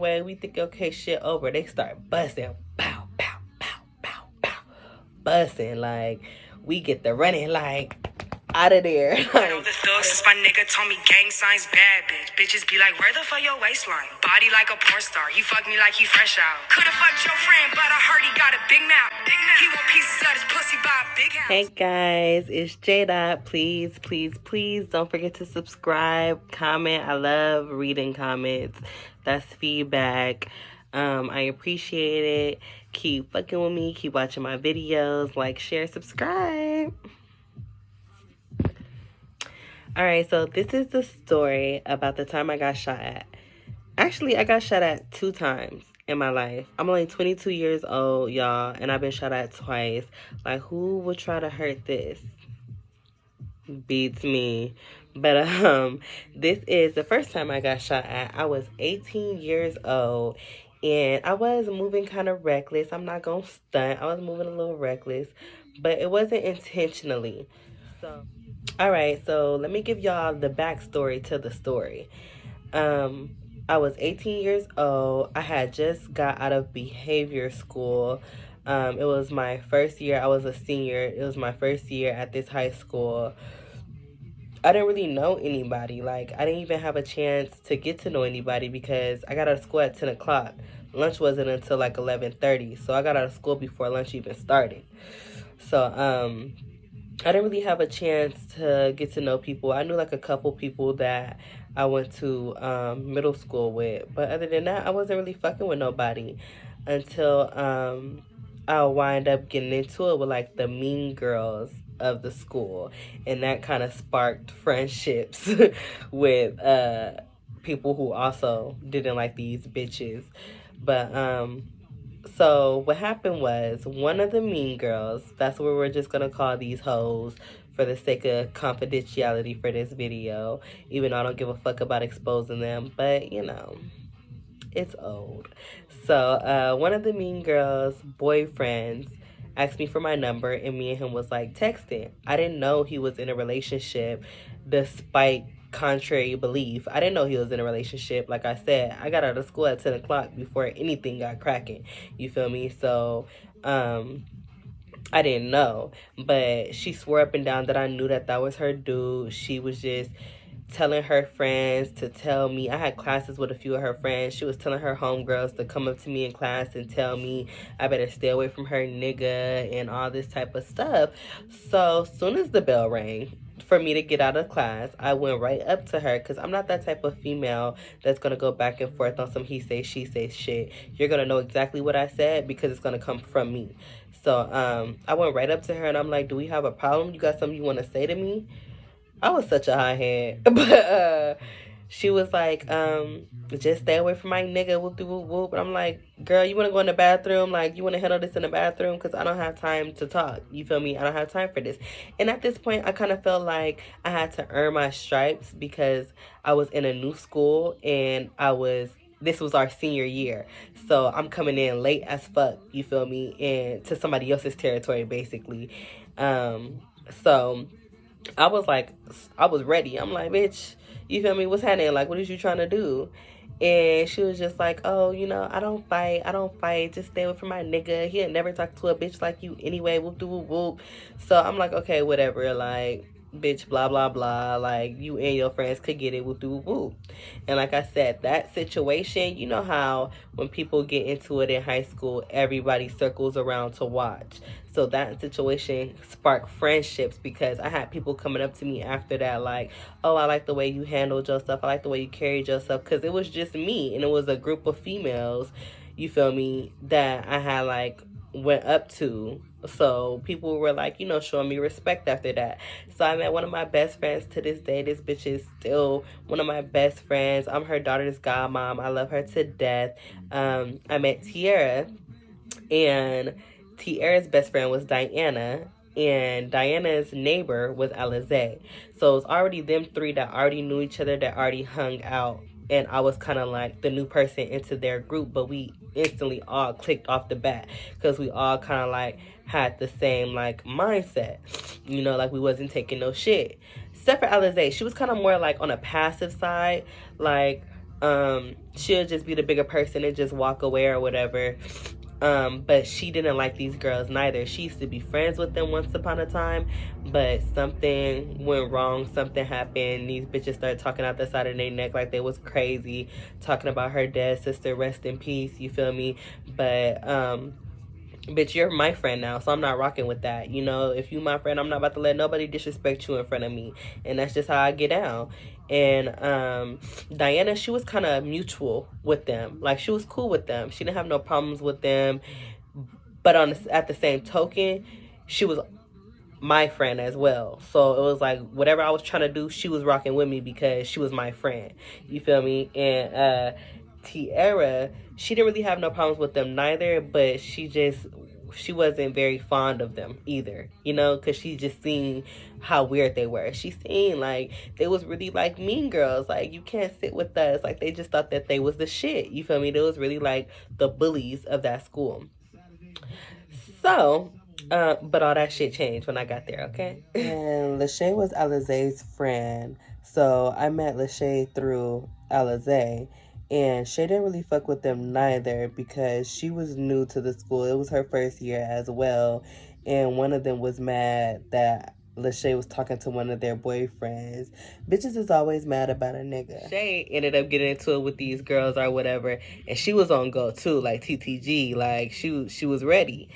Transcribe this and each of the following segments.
way we think, okay, shit over, they start busting, pow, pow, pow, pow, pow, busting. Like, we get the running, like, out of there. Like, all the thugs since my nigga told me gang signs bad, bitch. Bitches be like, where the fuck your waistline? Body like a porn star. He fucked me like he fresh out. Coulda fucked your friend, but I heard he got a big mouth. He want pieces of his pussy by a big house. Hey guys, it's J Dot. Please, please, please don't forget to subscribe, comment. I love reading comments. That's feedback. I appreciate it. Keep fucking with me. Keep watching my videos. Like, share, subscribe. Alright, so this is the story about the time I got shot at. Actually, I got shot at 2 times in my life. I'm only 22 years old, y'all, and I've been shot at twice. Like, who would try to hurt this? Beats me. But this is the first time I got shot at. I was 18 years old, and I was moving kind of reckless. I'm not gonna stunt. I was moving a little reckless, but it wasn't intentionally. So, all right, so let me give y'all the backstory to the story. I was 18 years old. I had just got out of behavior school. It was my first year. I was a senior. It was my first year at this high school. I didn't really know anybody. Like, I didn't even have a chance to get to know anybody because I got out of school at 10 o'clock. Lunch wasn't until like 11:30. So I got out of school before lunch even started. So, I didn't really have a chance to get to know people. I knew like a couple people that I went to middle school with. But other than that, I wasn't really fucking with nobody until I wind up getting into it with like the mean girls of the school. And that kind of sparked friendships with people who also didn't like these bitches. But so what happened was one of the mean girls, that's what we're just gonna call these hoes for the sake of confidentiality for this video, even though I don't give a fuck about exposing them, but you know, it's old. So one of the mean girls' boyfriends asked me for my number, and me and him was like texting. I didn't know he was in a relationship, despite contrary belief. I didn't know he was in a relationship. Like I said, I got out of school at 10 o'clock before anything got cracking. You feel me? So, I didn't know. But she swore up and down that I knew that that was her dude. She was just telling her friends to tell me. I had classes with a few of her friends. She was telling her homegirls to come up to me in class and tell me I better stay away from her nigga and all this type of stuff. So soon as the bell rang for me to get out of class, I went right up to her because I'm not that type of female that's going to go back and forth on some he say, she say shit. You're going to know exactly what I said because it's going to come from me. So I went right up to her and I'm like, do we have a problem? You got something you want to say to me? I was such a hothead. But she was like, just stay away from my nigga, whoop de whoop whoop. And I'm like, girl, you want to go in the bathroom? Like, you want to handle this in the bathroom? Because I don't have time to talk. You feel me? I don't have time for this. And at this point, I kind of felt like I had to earn my stripes because I was in a new school and this was our senior year. So I'm coming in late as fuck, you feel me? And to somebody else's territory, basically. So I was like, I was ready. I'm like, bitch, you feel me? What's happening? Like, what is you trying to do? And she was just like, oh, you know, I don't fight. Just stay away from my nigga. He'll never talk to a bitch like you anyway. Whoop, de whoop, whoop. So I'm like, okay, whatever. Like, bitch, blah, blah, blah. Like, you and your friends could get it. Whoop, de whoop, whoop. And like I said, that situation, you know how when people get into it in high school, everybody circles around to watch. So that situation sparked friendships because I had people coming up to me after that like, oh, I like the way you handled yourself. I like the way you carried yourself. Because it was just me. And it was a group of females, you feel me, that I had like went up to. So people were like, you know, showing me respect after that. So I met one of my best friends to this day. This bitch is still one of my best friends. I'm her daughter's godmom. I love her to death. I met Tiara, and Tiara's best friend was Diana, and Diana's neighbor was Alizé. So it was already them three that already knew each other, that already hung out. And I was kind of like the new person into their group, but we instantly all clicked off the bat because we all kind of like had the same like mindset, you know, like we wasn't taking no shit. Except for Alizé, she was kind of more like on a passive side. Like, She'll just be the bigger person and just walk away or whatever. But she didn't like these girls neither. She used to be friends with them once upon a time, but something went wrong. Something happened. These bitches started talking out the side of their neck like they was crazy, talking about her dead sister, rest in peace. You feel me? But bitch, you're my friend now, so I'm not rocking with that. You know, if you my friend, I'm not about to let nobody disrespect you in front of me, and that's just how I get down. And Diana, she was kind of mutual with them. Like, she was cool with them. She didn't have no problems with them. But at the same token, she was my friend as well. So it was like whatever I was trying to do, she was rocking with me because she was my friend. You feel me? And Tierra, she didn't really have no problems with them neither, but she wasn't very fond of them either, you know, because she just seen how weird they were. She seen like they was really like mean girls, like you can't sit with us, like they just thought that they was the shit. You feel me? They was really like the bullies of that school. So but all that shit changed when I got there, okay? And Lachey was Alizé's friend. So I met Lachey through Alizé. And Shay didn't really fuck with them neither because she was new to the school. It was her first year as well. And one of them was mad that Lachey was talking to one of their boyfriends. Bitches is always mad about a nigga. Shay ended up getting into it with these girls or whatever. And she was on go too, like TTG. Like she was ready.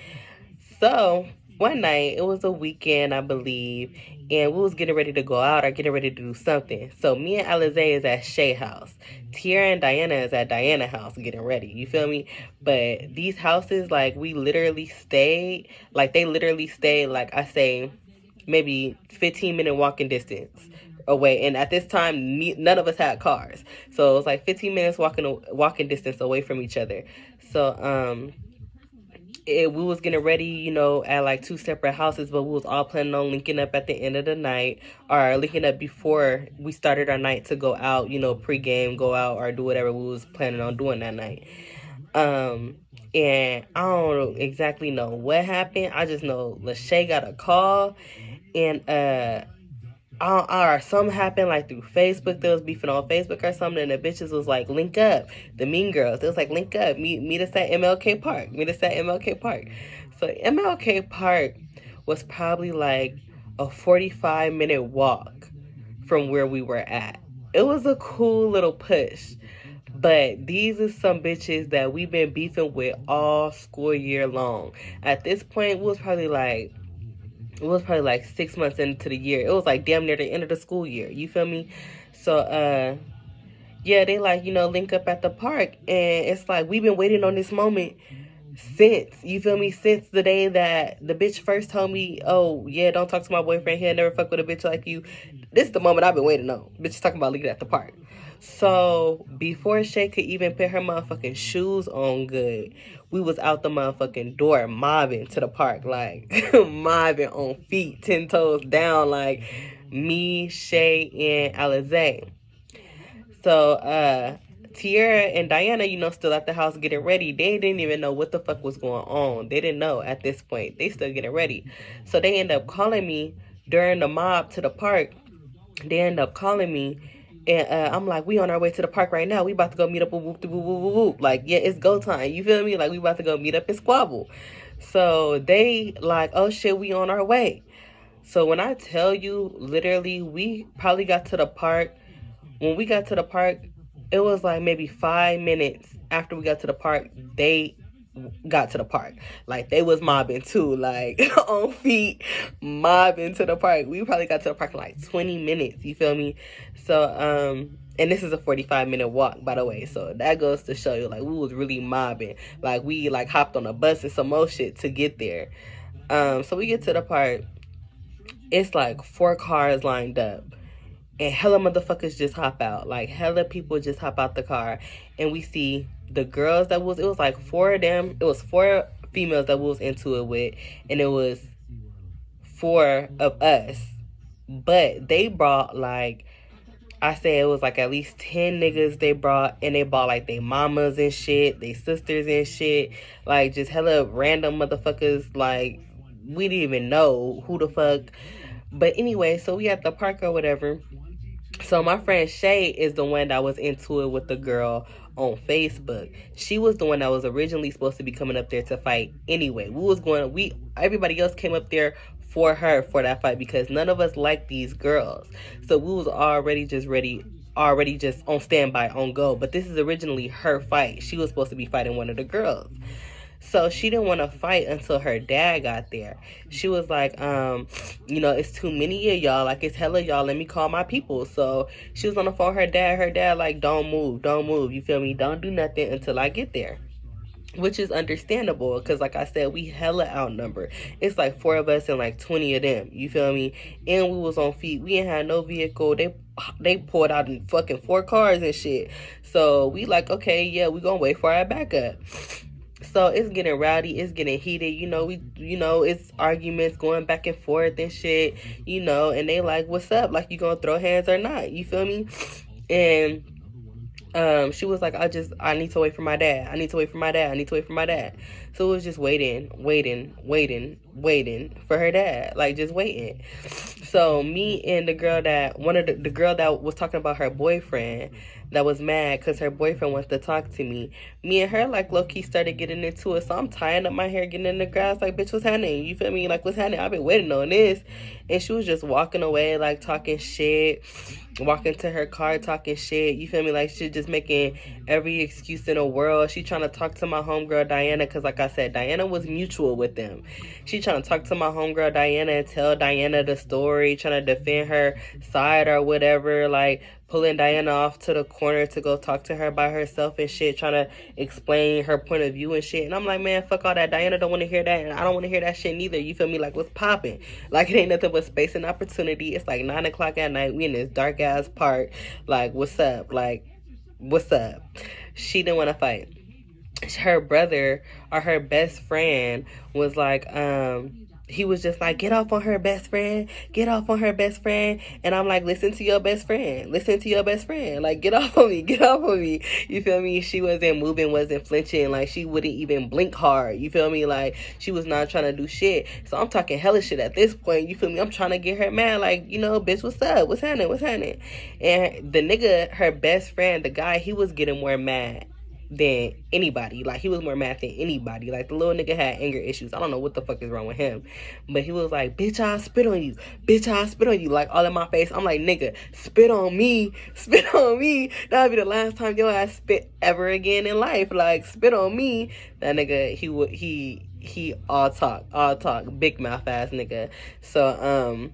So one night, it was a weekend, I believe, and we was getting ready to go out or getting ready to do something. So me and Alizé is at Shay house. Tierra and Diana is at Diana house getting ready. You feel me? But these houses, like, we literally stayed, like, they literally stayed, like, I say, maybe 15-minute walking distance away. And at this time, none of us had cars. So it was like 15 minutes walking distance away from each other. So, we was getting ready, you know, at like two separate houses, but we was all planning on linking up at the end of the night or linking up before we started our night to go out, you know, pregame, go out or do whatever we was planning on doing that night. And I don't exactly know what happened. I just know Lachey got a call and or something happened like through Facebook. They was beefing on Facebook or something, and the bitches was like, link up. The mean girls, they was like, link up, meet us at MLK Park. So MLK Park was probably like a 45-minute walk from where we were at. It was a cool little push. But these are some bitches that we've been beefing with all school year long. At this point, it was probably like 6 months into the year. It was like damn near the end of the school year. You feel me? So, yeah, they like, you know, link up at the park. And it's like, we've been waiting on this moment since, you feel me? Since the day that the bitch first told me, oh, yeah, don't talk to my boyfriend. He'll never fuck with a bitch like you. This is the moment I've been waiting on. Bitch talking about linking at the park. So, before Shay could even put her motherfucking shoes on good, we was out the motherfucking door mobbing to the park, like, mobbing on feet, 10 toes down, like, me, Shay, and Alizé. So, Tierra and Diana, you know, still at the house getting ready. They didn't even know what the fuck was going on. They didn't know at this point. They still getting ready. So, they end up calling me during the mob to the park. They end up calling me. And I'm like, we on our way to the park right now. We about to go meet up with whoop, whoop, whoop, whoop, whoop. Like, yeah, it's go time. You feel me? Like, we about to go meet up and squabble. So they like, oh shit, we on our way. So when I tell you, literally, we probably got to the park. When we got to the park, it was like maybe 5 minutes after we got to the park, they got to the park. Like, they was mobbing too, like, on feet, mobbing to the park. We probably got to the park in like 20 minutes, you feel me? So, and this is a 45-minute walk, by the way, so that goes to show you, like, we was really mobbing. Like, we, like, hopped on a bus and some more shit to get there. So we get to the park. It's like 4 cars lined up. And hella motherfuckers just hop out. Like, hella people just hop out the car. And we see the girls it was like 4 of them. It was 4 females that we was into it with. And it was 4 of us. But they brought, like, I say it was like at least 10 niggas they brought. And they brought, like, they mamas and shit. They sisters and shit. Like, just hella random motherfuckers. Like, we didn't even know who the fuck. But anyway, so we at the park or whatever. So my friend Shay is the one that was into it with the girl on Facebook. She was the one that was originally supposed to be coming up there to fight anyway. Everybody else came up there for her for that fight because none of us liked these girls. So we was already just ready, already just on standby, on go. But this is originally her fight. She was supposed to be fighting one of the girls. So she didn't want to fight until her dad got there. She was like, it's too many of y'all. Like, it's hella y'all. Let me call my people. So she was on the phone with her dad. Her dad, like, don't move. You feel me? Don't do nothing until I get there. Which is understandable because, like I said, we hella outnumbered. It's like 4 of us and like 20 of them. You feel me? And we was on feet. We ain't had no vehicle. They pulled out in fucking 4 cars and shit. So we like, okay, yeah, we gonna wait for our backup. So it's getting rowdy, it's getting heated, it's arguments going back and forth and shit, and they like, what's up? Like, you gonna throw hands or not? You feel me? And she was like, I need to wait for my dad. I need to wait for my dad. So it was just waiting for her dad, like just waiting. So me and the girl that was talking about her boyfriend, that was mad because her boyfriend wants to talk to me. Me and her, like, low-key started getting into it. So I'm tying up my hair, getting in the grass, like, bitch, what's happening? You feel me? Like, what's happening? I've been waiting on this. And she was just walking away, like, talking shit, walking to her car, talking shit. You feel me? Like, she just making every excuse in the world. She trying to talk to my homegirl, Diana, because, like I said, Diana was mutual with them. She trying to talk to my homegirl, Diana, and tell Diana the story, trying to defend her side or whatever, like, pulling Diana off to the corner to go talk to her by herself and shit, trying to explain her point of view and shit. And I'm like, man, fuck all that. Diana don't want to hear that, and I don't want to hear that shit neither. You feel me? Like, what's popping? Like, it ain't nothing but space and opportunity. It's like 9 o'clock at night. We in this dark ass park. Like, what's up? Like, what's up? She didn't want to fight. Her brother or her best friend was like, he was just like, get off on her best friend. And I'm like, listen to your best friend. Like, get off on me. You feel me? She wasn't moving, wasn't flinching. Like, she wouldn't even blink hard. You feel me? Like, she was not trying to do shit. So I'm talking hella shit at this point. You feel me? I'm trying to get her mad. Like, bitch, what's up? What's happening? And the nigga, her best friend, the guy, he was getting more mad than anybody. Like, he was more mad than anybody. Like, the little nigga had anger issues. I don't know what the fuck is wrong with him, but he was like, bitch, I'll spit on you, like, all in my face. I'm like, nigga, spit on me, that'll be the last time your ass spit ever again in life. Like, spit on me. That nigga, he all talk, big mouth ass nigga. So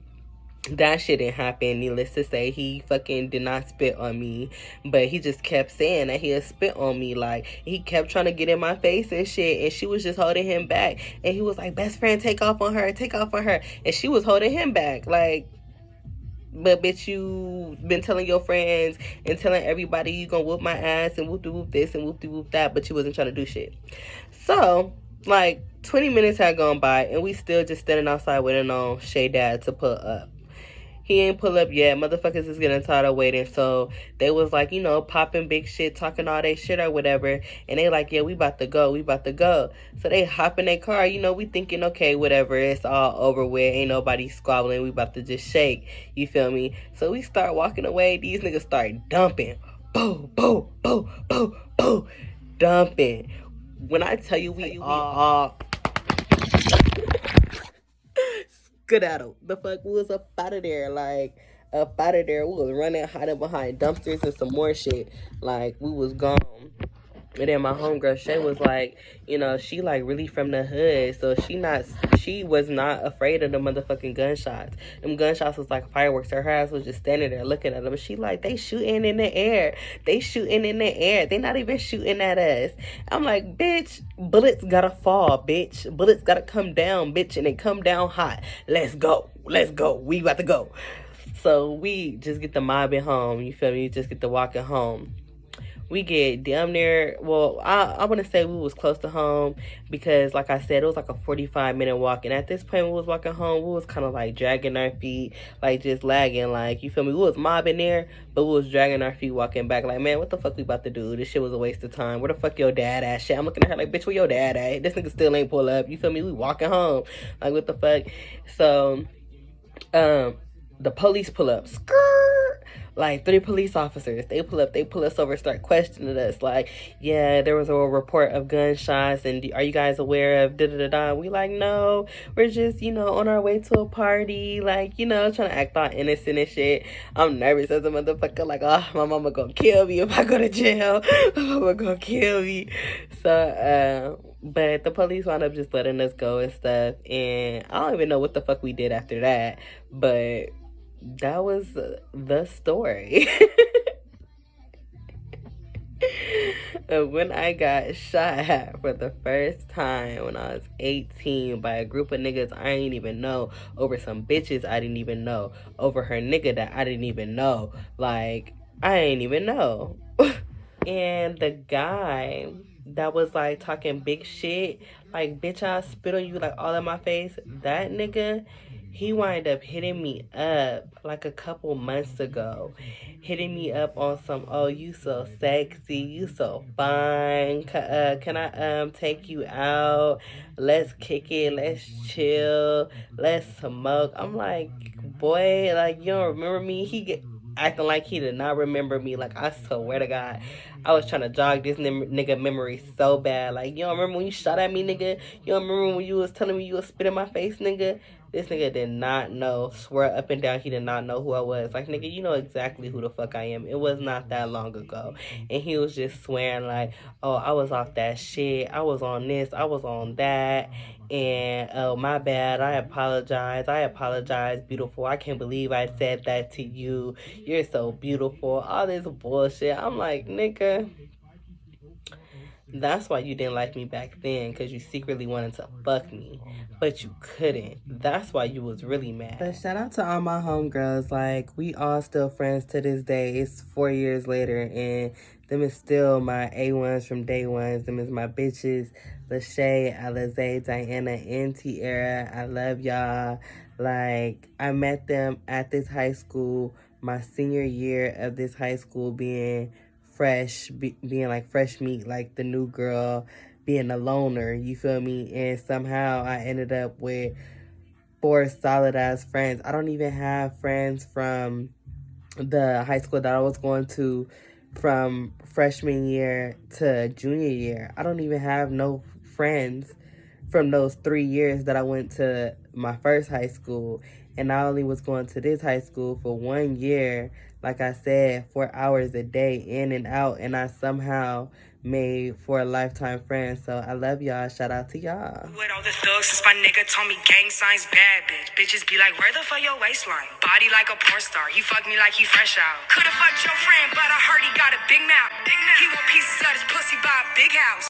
that shit didn't happen. Needless to say, he fucking did not spit on me, but he just kept saying that he'd spit on me. Like, he kept trying to get in my face and shit, and she was just holding him back. And he was like, best friend, take off on her. And she was holding him back. Like, but bitch, you been telling your friends and telling everybody you gonna whoop my ass and whoop this and whoop that, but you wasn't trying to do shit. So, like, 20 minutes had gone by, and we still just standing outside waiting on Shay dad to pull up. He ain't pull up yet. Motherfuckers is getting tired of waiting. So they was like, popping big shit, talking all that shit or whatever. And they like, yeah, we about to go. So they hop in their car. We thinking, okay, whatever. It's all over with. Ain't nobody squabbling. We about to just shake. You feel me? So we start walking away. These niggas start dumping. Boo, boo, boo, boo, boo. Dumping. When I tell you we all skedaddle. The fuck, we was up out of there. Like, up out of there. We was running, hiding behind dumpsters and some more shit. Like, we was gone. And then my homegirl Shay was like, she like really from the hood, so she was not afraid of the motherfucking gunshots. Them gunshots was like fireworks. Her ass was just standing there looking at them. She like, they shooting in the air. They not even shooting at us. I'm like, bitch, bullets gotta fall, bitch. Bullets gotta come down, bitch, and they come down hot. Let's go. We about to go. So we just get the mobbing home. You feel me? Just get the walking home. We get damn near, well, I want to say we was close to home because, like I said, it was like a 45-minute walk. And at this point, we was walking home, we was kind of like dragging our feet, like just lagging, like, you feel me? We was mobbing there, but we was dragging our feet walking back. Like, man, what the fuck we about to do? This shit was a waste of time. Where the fuck your dad at? Shit, I'm looking at her like, bitch, where your dad at? This nigga still ain't pull up. You feel me? We walking home. Like, what the fuck? So, the police pull up. Skirt. like 3 police officers. They pull us over, start questioning us. Like, yeah, there was a report of gunshots, and are you guys aware of da da da da? We like, no, we're just, on our way to a party, like, trying to act all innocent and shit. I'm nervous as a motherfucker, like, oh, my mama gonna kill me if I go to jail. My mama gonna kill me. So, but the police wound up just letting us go and stuff, and I don't even know what the fuck we did after that, but that was the story. When I got shot for the first time when I was 18 by a group of niggas I didn't even know, over some bitches I didn't even know, over her nigga that I didn't even know. Like, I didn't even know. And the guy that was like talking big shit, like, bitch, I spit on you, like, all in my face, that nigga, he wound up hitting me up like a couple months ago. Hitting me up on some, oh, you so sexy, you so fine. Can I take you out? Let's kick it, let's chill, let's smoke. I'm like, boy, like, you don't remember me? Acting like he did not remember me. Like, I swear to God, I was trying to jog this nigga memory so bad. Like, you don't remember when you shot at me, nigga? You don't remember when you was telling me you was spit in my face, nigga? This nigga did not know. Swear up and down he did not know who I was. Like, nigga, you know exactly who the fuck I am. It was not that long ago. And he was just swearing like, oh, I was off that shit. I was on this. I was on that. And, oh, my bad. I apologize. I apologize, beautiful. I can't believe I said that to you. You're so beautiful. All this bullshit. I'm like, nigga, that's why you didn't like me back then, because you secretly wanted to fuck me, but you couldn't. That's why you was really mad. But shout out to all my homegirls. Like, we all still friends to this day. It's 4 years later, and them is still my A1s from day ones. Them is my bitches, Lachey, Alize, Diana, and Tiara. I love y'all. Like, I met them at this high school, my senior year of this high school, being fresh, being like fresh meat, like the new girl, being a loner, you feel me? And somehow I ended up with 4 solid ass friends. I don't even have friends from the high school that I was going to from freshman year to junior year. I don't even have no friends from those 3 years that I went to my first high school. And I only was going to this high school for 1 year, like I said, 4 hours a day, in and out. And I somehow made 4 lifetime friends. So I love y'all. Shout out to y'all. With all the thugs, since my nigga told me gang signs bad, bitch. Bitches be like, where the fuck your waistline? Body like a porn star. He fucked me like he fresh out. Could've fucked your friend, but I heard he got a big mouth. He want pieces of his pussy by a big house.